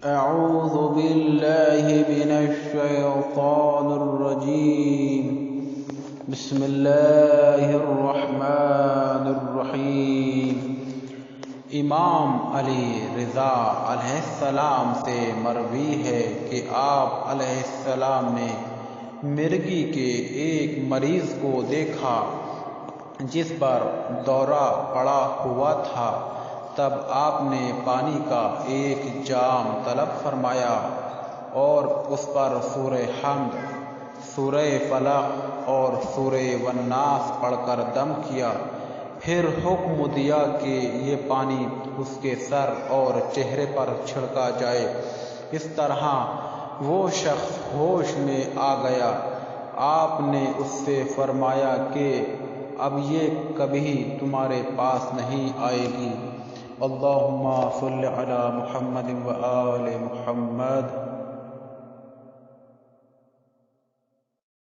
أعوذ بالله من الشيطان الرجيم بسم الله الرحمن الرحیم۔ امام علی رضا علیہ السلام سے مروی ہے کہ آپ علیہ السلام نے مرگی کے ایک مریض کو دیکھا جس پر دورہ پڑا ہوا تھا۔ تب آپ نے پانی کا ایک جام طلب فرمایا اور اس پر سورہ حمد، سورہ فلق اور سورہ والناس پڑھ کر دم کیا، پھر حکم دیا کہ یہ پانی اس کے سر اور چہرے پر چھڑکا جائے۔ اس طرح وہ شخص ہوش میں آ گیا۔ آپ نے اس سے فرمایا کہ اب یہ کبھی تمہارے پاس نہیں آئے گی۔ اللہم صل علی محمد و آل محمد۔